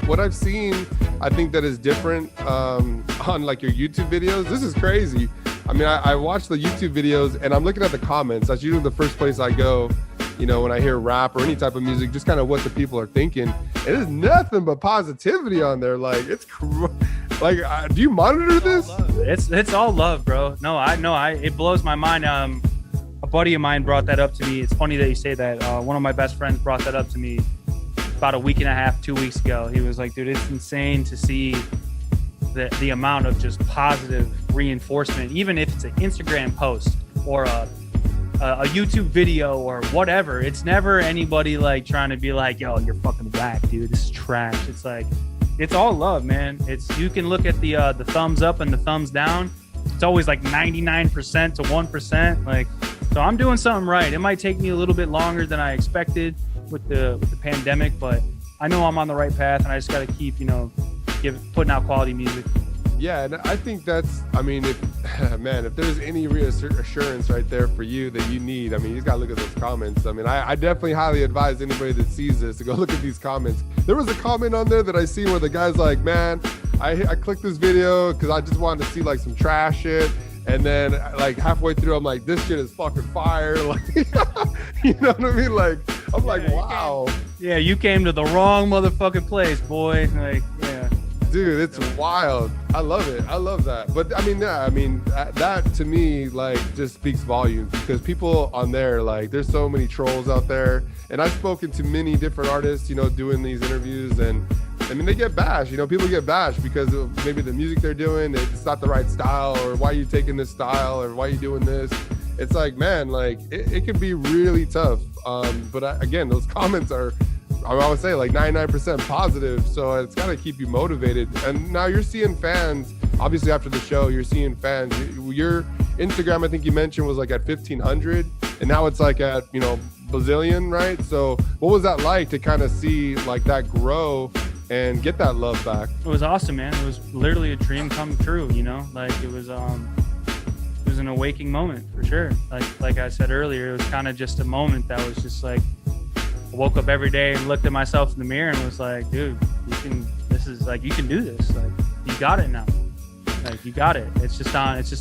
what I've seen, I think that is different on like your YouTube videos. This is crazy. I mean, I watch the YouTube videos and I'm looking at the comments. That's usually the first place I go, you know, when I hear rap or any type of music, just kind of what the people are thinking. And there's nothing but positivity on there. Like, it's like, do you monitor this? It's all love, bro. No, it blows my mind. A buddy of mine brought that up to me. It's funny that you say that. One of my best friends brought that up to me about a week and a half, 2 weeks ago. He was like, dude, it's insane to see the amount of just positive reinforcement, even if it's an Instagram post or a YouTube video or whatever. It's never anybody like trying to be like, yo, you're fucking whack, dude, this is trash. It's like, it's all love, man. It's, you can look at the thumbs up and the thumbs down. It's always like 99% to 1%. Like, so I'm doing something right. It might take me a little bit longer than I expected with the pandemic, but I know I'm on the right path, and I just got to keep, you know, putting out quality music. Yeah, and I think that's, I mean, if there's any reassurance right there for you that you need, I mean, you just got to look at those comments. I mean, I definitely highly advise anybody that sees this to go look at these comments. There was a comment on there that I see where the guy's like, man, I clicked this video because I just wanted to see like some trash shit. And then like halfway through, I'm like, this shit is fucking fire. Like, you know what I mean? Like, I'm like, wow. You came to the wrong motherfucking place, boy. Like, yeah. Dude, it's wild. I love it. I love that. But I mean, yeah, I mean, that to me, like, just speaks volumes, because people on there, like, there's so many trolls out there. And I've spoken to many different artists, you know, doing these interviews, and I mean, they get bashed, you know, people get bashed because of maybe the music they're doing, it's not the right style, or why are you taking this style, or why are you doing this? It's like, man, like, it can be really tough. But again, those comments are, I would say, like 99% positive. So it's got to keep you motivated. And now you're seeing fans, obviously after the show, you're seeing fans. Your Instagram, I think you mentioned, was like at 1,500, and now it's like at, you know, bazillion, right? So what was that like to kind of see like that grow and get that love back? It was awesome, man. It was literally a dream come true, you know? Like, it was an awakening moment for sure. Like I said earlier, it was kind of just a moment that was just like, I woke up every day and looked at myself in the mirror and was like, dude, you can do this. Like, you got it now. Like, you got it. It's just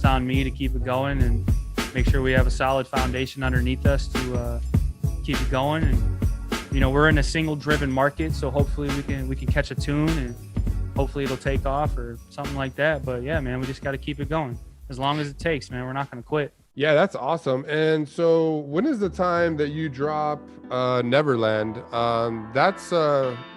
on me to keep it going and make sure we have a solid foundation underneath us to keep it going. And, you know, we're in a single driven market, so hopefully we can catch a tune and hopefully it'll take off or something like that. But yeah, man, we just got to keep it going as long as it takes, man. We're not going to quit. Yeah, that's awesome. And so when is the time that you drop Neverland? That's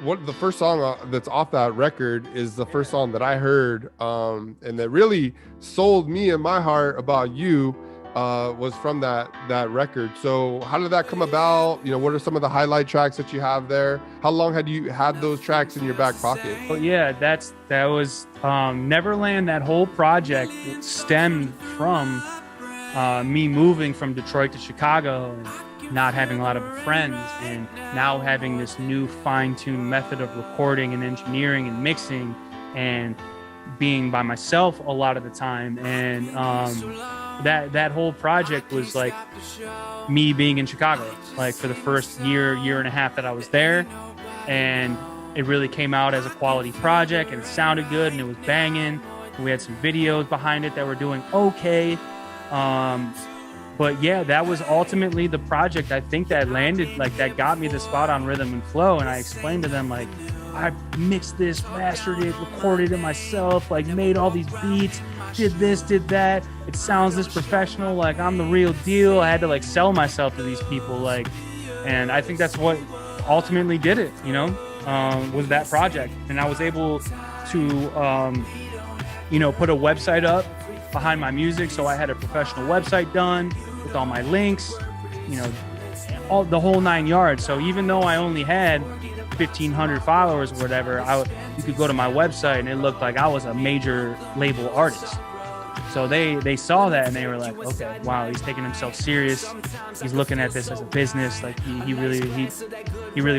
what the first song that's off that record is the first song that I heard, and that really sold me in my heart about you, was from that record. So how did that come about? You know, what are some of the highlight tracks that you have there? How long had you had those tracks in your back pocket? Well, yeah, that was Neverland. That whole project stemmed from me moving from Detroit to Chicago and not having a lot of friends, and now having this new fine-tuned method of recording and engineering and mixing and being by myself a lot of the time. And that whole project was like me being in Chicago, like for the first year and a half that I was there. And it really came out as a quality project, and it sounded good, and it was banging. We had some videos behind it that were doing okay. But yeah, that was ultimately the project, I think, that landed, like, that got me the spot on Rhythm and Flow. And I explained to them, like, I mixed this, mastered it, recorded it myself, like made all these beats, did this, did that. It sounds this professional, like I'm the real deal. I had to like sell myself to these people, like, and I think that's what ultimately did it, you know, was that project. And I was able to, you know, put a website up behind my music. So I had a professional website done with all my links, you know, all the whole 9 yards. So even though I only had 1,500 followers or whatever, you could go to my website and it looked like I was a major label artist. So they saw that and they were like, okay, wow, he's taking himself serious. He's looking at this as a business. Like he really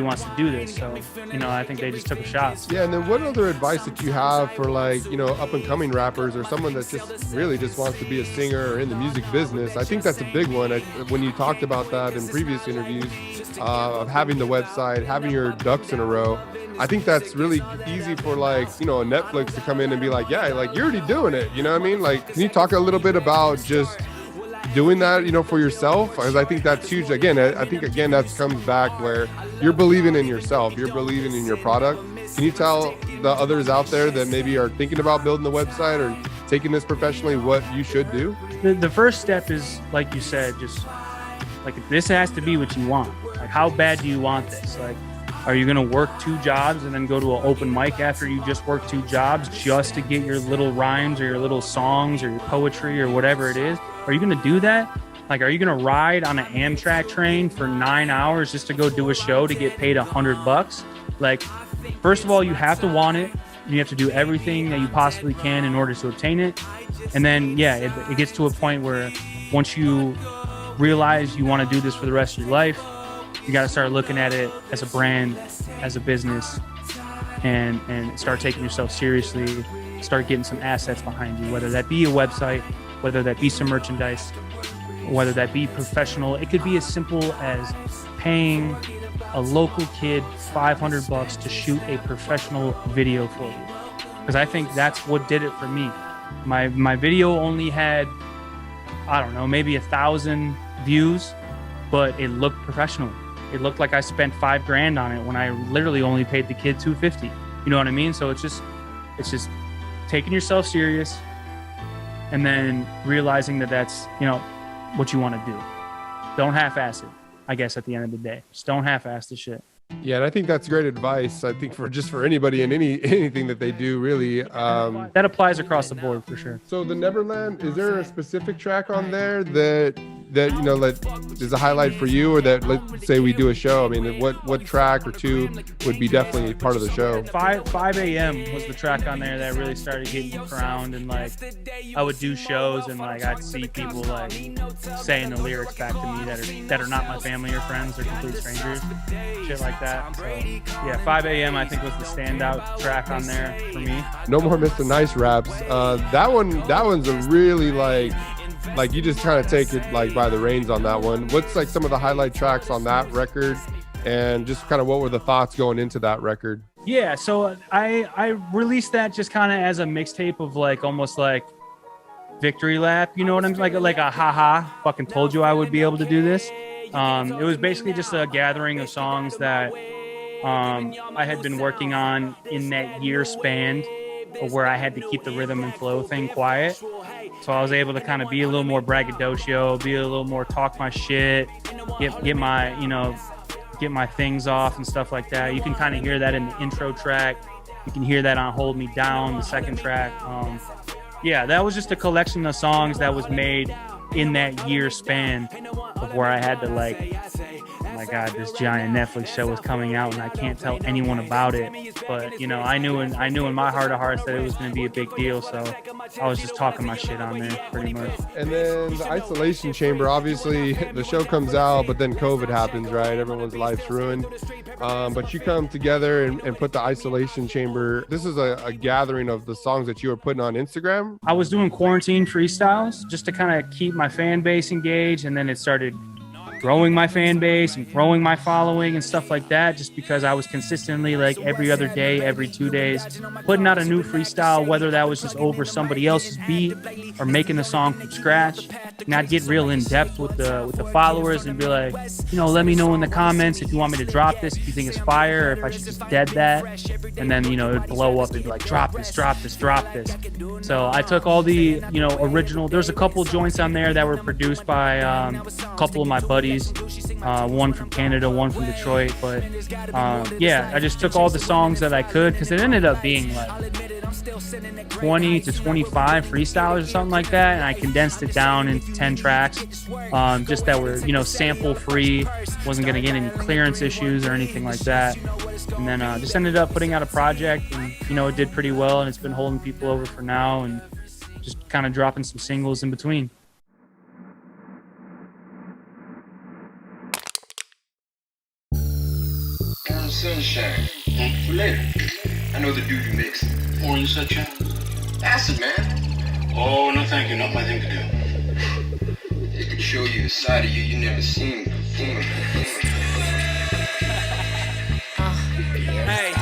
wants to do this. So, you know, I think they just took a shot. Yeah. And then what other advice that you have for, like, you know, up and coming rappers or someone that just really just wants to be a singer or in the music business? I think that's a big one. When you talked about that in previous interviews, of having the website, having your ducks in a row. I think that's really easy for like, you know, Netflix to come in and be like, yeah, like you're already doing it. You know what I mean? Like, can you talk a little bit about just doing that, you know, for yourself? Because I think that's huge. Again, I think again, that comes back where you're believing in yourself, you're believing in your product. Can you tell the others out there that maybe are thinking about building the website or taking this professionally what you should do? The first step is, like you said, just like this has to be what you want. Like, how bad do you want this? Like, are you going to work 2 jobs and then go to an open mic after you just worked 2 jobs just to get your little rhymes or your little songs or your poetry or whatever it is? Are you going to do that? Like, are you going to ride on an Amtrak train for 9 hours just to go do a show to get paid $100? Like, first of all, you have to want it. You have to do everything that you possibly can in order to obtain it. And then, yeah, it gets to a point where once you realize you want to do this for the rest of your life, you got to start looking at it as a brand, as a business, and start taking yourself seriously, start getting some assets behind you, whether that be a website, whether that be some merchandise, whether that be professional. It could be as simple as paying a local kid $500 to shoot a professional video for you. Because I think that's what did it for me. My video only had, I don't know, maybe 1,000 views, but it looked professional. It looked like I spent $5,000 on it when I literally only paid the kid $250. You know what I mean? So it's just taking yourself serious and then realizing that that's, you know, what you want to do. Don't half-ass it, I guess, at the end of the day. Just don't half-ass the shit. Yeah, and I think that's great advice. I think for anybody in anything that they do, really. That applies across the board for sure. So the Neverland, is there a specific track on there that you know that is a highlight for you, or that, let's say we do a show? I mean, what track or two would be definitely part of the show? 5 a.m. was the track on there that really started getting around, and like I would do shows and like I'd see people like saying the lyrics back to me that are not my family or friends, they're complete strangers, shit like that. So yeah, 5 a.m. I think was the standout track on there for me. No More Mr. Nice Raps. That one's a really like you just kind of take it like by the reins on that one. What's like some of the highlight tracks on that record, and just kind of what were the thoughts going into that record? Yeah, so I released that just kind of as a mixtape of like almost like victory lap, you know what I'm like a haha fucking told you I would be able to do this. It was basically just a gathering of songs that I had been working on in that year span where I had to keep the rhythm and flow thing quiet. So I was able to kind of be a little more braggadocio, be a little more talk my shit, get my things off and stuff like that. You can kind of hear that in the intro track. You can hear that on Hold Me Down, the second track. Yeah, that was just a collection of songs that was made in that year span of where I had to like, oh my God, this giant Netflix show was coming out and I can't tell anyone about it. But you know, I knew in my heart of hearts that it was going to be a big deal. So I was just talking my shit on there pretty much. And then the Isolation Chamber, obviously the show comes out, but then COVID happens, right? Everyone's life's ruined. But you come together and put the Isolation Chamber. This is a gathering of the songs that you were putting on Instagram. I was doing quarantine freestyles just to kind of keep my fan base engaged, and then it started growing my fan base and growing my following and stuff like that, just because I was consistently like every other day, every 2 days, putting out a new freestyle, whether that was just over somebody else's beat or making the song from scratch. And I'd get real in depth with the followers and be like, you know, let me know in the comments if you want me to drop this, if you think it's fire, or if I should just dead that. And then, you know, it'd blow up and be like, drop this. So I took all the, you know, original, there's a couple joints on there that were produced by a couple of my buddies, one from Canada, one from Detroit. But yeah, I just took all the songs that I could, because it ended up being like 20 to 25 freestyles or something like that, and I condensed it down into 10 tracks, just that were, you know, sample free, wasn't gonna get any clearance issues or anything like that. And then just ended up putting out a project, and you know, it did pretty well, and it's been holding people over for now, and just kind of dropping some singles in between. Sunshine. For later. I know the dude you mix. Orange sunshine? Acid, man. Oh, no thank you. Not my thing to do. It could show you a side of you never seen before. Hey,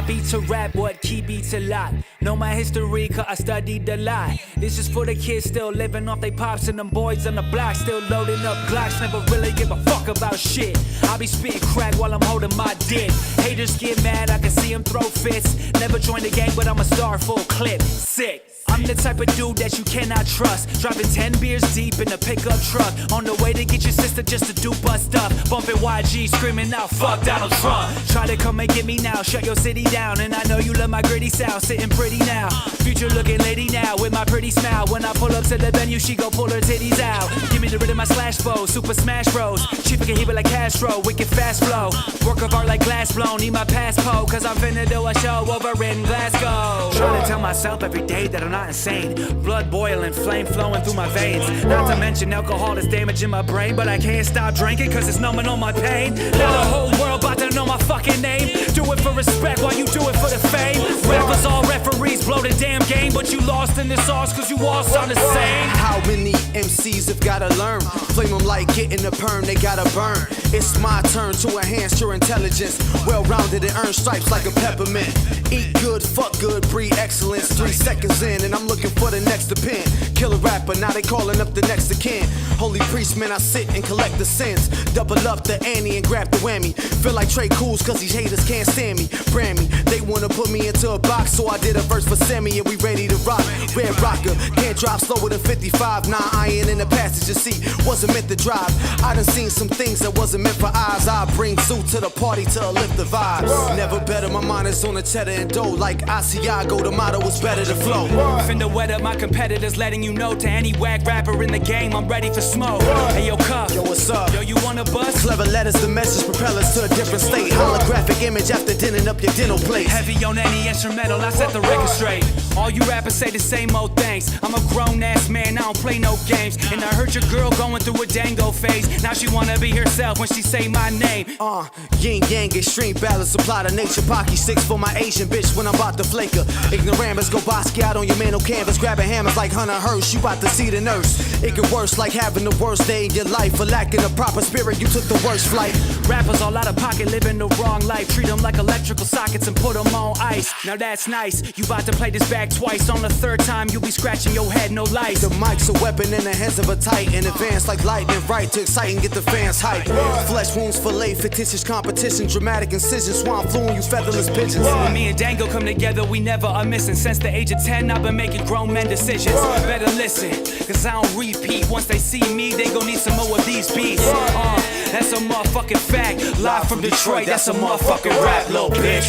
beat to rap, what key beats a lot. Know my history, cause I studied a lot. This is for the kids still living off they pops and them boys on the block still loading up Glocks. Never really give a fuck about shit. I be spitting crack while I'm holding my dick. Haters get mad, I can see them throw fits. Never joined the gang, but I'm a star full clip. Sick. I'm the type of dude that you cannot trust. Driving 10 beers deep in a pickup truck. On the way to get your sister just to do bust stuff. Bumping YG, screaming out, fuck Donald Trump. Try to come and get me now, shut your city down. And I know you love my gritty sound, sitting pretty now. Future looking lady now, with my pretty smile. When I pull up to the venue, she go pull her titties out. Give me the rhythm, my slash flow, super smash bros. Chief can heat it like Castro, wicked fast flow. Work of art like glass blown, need my passport. Cause I'm finna do a show over in Glasgow. Trying to tell myself every day that I'm not insane. Blood boiling, flame flowing through my veins. Not to mention alcohol is damaging my brain. But I can't stop drinking cause it's numbing all my pain. Now the whole world about to know my fucking name. Do it for respect while you do it for the fame. Rappers all referees, blow the damn game. But you lost in this sauce cause you all sound the same. How many MCs have gotta learn? Flame them like getting a perm, they gotta burn. It's my turn to enhance your intelligence. Well-rounded and earn stripes like a peppermint. Eat good, fuck good, breed excellence. 3 seconds in and I'm looking for the next to pin. Kill a rapper, now they calling up the next of kin. Holy priest, man, I sit and collect the sins. Double up the ante and grab the whammy. Feel like Trey Cools cause these haters can't stand me. Brand me, they wanna put me into a box. So I did a verse for Sammy and we ready to rock. Red rocker, can't drive slower than 55. Nah, I ain't in the passenger seat, wasn't meant to drive. I done seen some things that wasn't meant for eyes. I bring suit to the party to lift the vibes. Never better, my mind is on the cheddar and dough. Like Asiago, the motto was better to flow. Finna wet up my competitors, letting you know to any whack rapper in the game, I'm ready for smoke. Hey yo, Cuff, Yo, what's up? yo, you wanna bust? Clever letters, the message propel us to a different state. Holographic image after dinning up your dental plate. Heavy on any instrumental, I set the record straight. All you rappers say the same old things. I'm a grown ass man, I don't play no games. And I heard your girl going through a dango phase. Now she wanna be herself when she say my name. Yin yang, extreme balance, supply to nature. Pocky sticks for my Asian bitch when I'm about to flake her. Ignoramus, go Bosky out on your man, no canvas. Grabbing hammers like Hunter Hearst, you about to see the nurse. It get worse like having the worst day in your life. For lacking a proper spirit, you took the worst flight. Rappers all out of pocket, living the wrong life. Treat them like electrical sockets and put them on ice. Now that's nice, you about to play this back twice. On the third time, you be scratching your head, no light. The mic's a weapon in the hands of a titan. Advance like lightning, right to excite and get the fans hype. Flesh wounds, fillet, fictitious competition. Dramatic incisions, swine flu and you featherless pigeons. When me and Dango come together, we never are missing. Since the age of 10, I've been making grown men decisions. Better listen, cause I don't repeat. Once they see me, they gon' need some more of these beats. That's a motherfucking fact. Live from Detroit, that's a motherfucking rap, little bitch.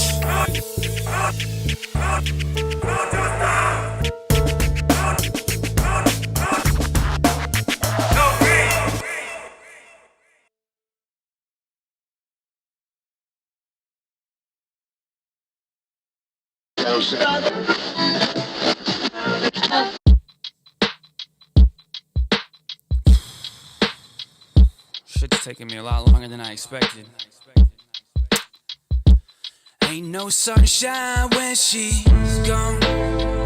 Shit's taking me a lot longer than I expected. Ain't no sunshine when she's gone.